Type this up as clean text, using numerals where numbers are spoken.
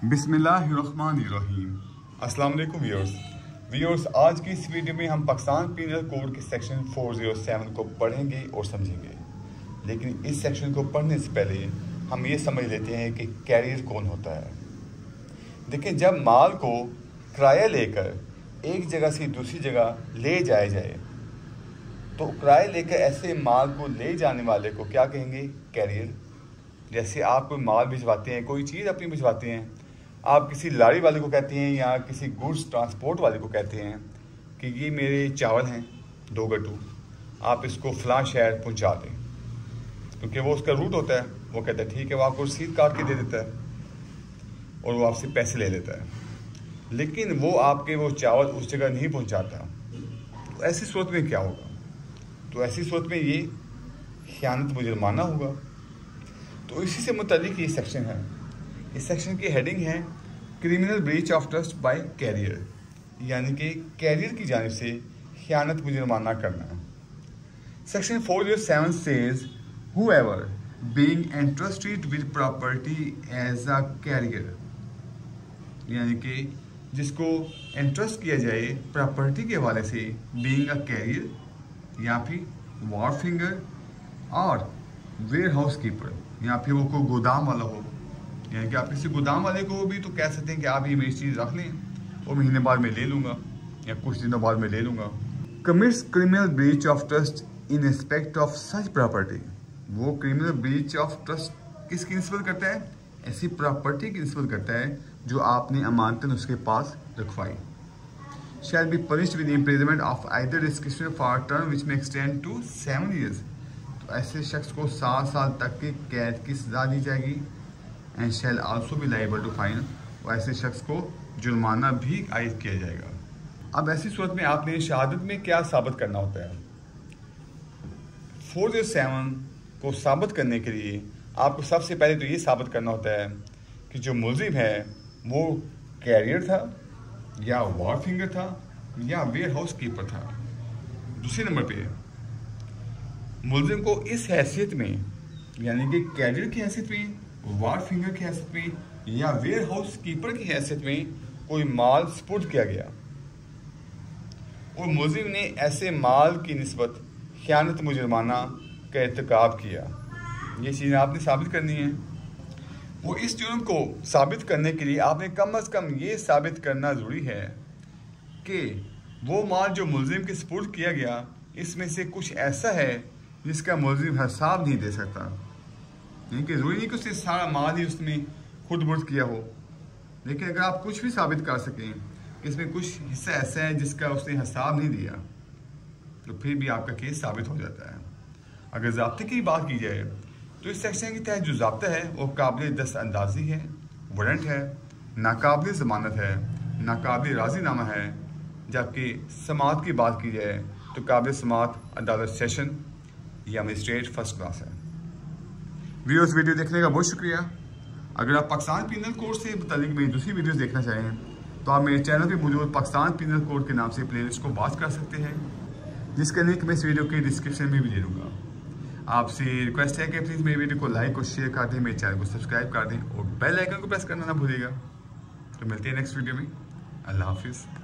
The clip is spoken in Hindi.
बिस्मिल्लाहिर्रहमानिर्रहीम। अस्सलाम वालेकुम व्यूअर्स, आज की इस वीडियो में हम पाकिस्तान पीनल कोड के सेक्शन 407 को पढ़ेंगे और समझेंगे। लेकिन इस सेक्शन को पढ़ने से पहले हम ये समझ लेते हैं कि कैरियर कौन होता है। देखिए, जब माल को किराया लेकर एक जगह से दूसरी जगह ले जाया जाए तो किराया लेकर ऐसे माल को ले जाने वाले को क्या कहेंगे? कैरियर। जैसे आप कोई माल भिजवाते हैं, कोई चीज़ अपनी भिजवाते हैं, आप किसी लारी वाले को कहते हैं या किसी गुड्स ट्रांसपोर्ट वाले को कहते हैं कि ये मेरे चावल हैं 2 गट्टू, आप इसको फ़लाँ शहर पहुंचा दें, क्योंकि वो उसका रूट होता है। वो कहता है ठीक है, वो आपको रसीद काट के दे देता है और वो आपसे पैसे ले लेता है, लेकिन वो आपके वो चावल उस जगह नहीं पहुंचाता। तो ऐसी सूरत में क्या होगा? तो ऐसी सूरत में ये खयानत मुजरमाना होगा। तो इसी से मुतालिक ये सेक्शन है। इस सेक्शन की हेडिंग है criminal breach of trust by carrier, यानी कि कैरियर की जानिब से खयानत मुजरमाना करना। Section 407 says whoever being entrusted with property as a carrier, यानी कि जिसको इंट्रस्ट किया जाए प्रॉपर्टी के हवाले से, बीइंग अ कैरियर या फिर वार फिंगर और वेयर हाउस कीपर, या फिर वो कोई गोदाम वाला हो, यानी कि आप किसी गोदाम वाले को भी तो कह सकते हैं कि आप ये मेरी चीज़ रख लें, वो महीने बाद में ले लूँगा या कुछ दिनों बाद में ले लूँगा। Commits criminal breach of trust in respect of such property, वो क्रिमिनल ब्रीच ऑफ ट्रस्ट किसकी निस्बत करता है? ऐसी प्रॉपर्टी की निस्बत करता है जो आपने अमानतन उसके पास रखवाई। Shall be punished with imprisonment of either description for term which may extend to 7 years, तो ऐसे शख्स को 7 साल तक की कैद की सजा दी जाएगी। And shall also be liable to fine, और ऐसे शख्स को जुर्माना भी आयद किया जाएगा। अब ऐसी सूरत में आपने शहादत में क्या साबित करना होता है? 407 को साबित करने के लिए आपको सबसे पहले तो ये साबित करना होता है कि जो मुलजिम है वो कैरियर था या वार फिंगर था या वेयर हाउस कीपर था। दूसरे नंबर पे मुलजिम को इस हैसियत में, यानी कि कैरियर की हैसियत में, वार फिंगर की हैसियत में या वेयर हाउस कीपर की हैसियत में कोई माल स्पुर्द किया गया और मुलजिम ने ऐसे माल की निस्बत खयानत मुजरमाना का इर्तिकाब किया। ये चीज़ें आपने साबित करनी है। वो इस जुर्म को साबित करने के लिए आपने कम अज़ कम ये साबित करना ज़रूरी है कि वो माल जो मुलजिम के स्पुर्द किया गया, इसमें से कुछ ऐसा है जिसका मुलजिम हिसाब नहीं दे सकता। यानी कि ज़रूरी नहीं कि उसने सारा माल ही उसमें खुद बुर्द किया हो, लेकिन अगर आप कुछ भी साबित कर सकें कि इसमें कुछ हिस्सा ऐसा है जिसका उसने हिसाब नहीं दिया, तो फिर भी आपका केस साबित हो जाता है। अगर ज़ाब्ते की बात की जाए तो इस सेक्शन के तहत जो ज़ाब्ता है वो काबिल दस्त अंदाजी है, वारंट है, नाकाबिल ज़मानत है, नाकाबिल राज़ीनामा है। जबकि समात की बात की जाए तो काबिल समात अदालत सेशन या मजिस्ट्रेट फर्स्ट क्लास है। व्यूअर्स, वीडियो देखने का बहुत शुक्रिया। अगर आप पाकिस्तान पीनल कोड से मुतालिक मेरी दूसरी वीडियोस देखना चाहें तो आप मेरे चैनल पे मौजूद पाकिस्तान पीनल कोड के नाम से प्लेलिस्ट को वॉच कर सकते हैं, जिसका लिंक मैं इस वीडियो के डिस्क्रिप्शन में भी दे दूँगा। आपसे रिक्वेस्ट है कि प्लीज़ मेरी वीडियो को लाइक और शेयर कर दें, मेरे चैनल को सब्सक्राइब कर दें और बेल आइकन को प्रेस करना ना भूलिएगा। तो मिलते हैं नेक्स्ट वीडियो में। अल्लाह हाफिज़।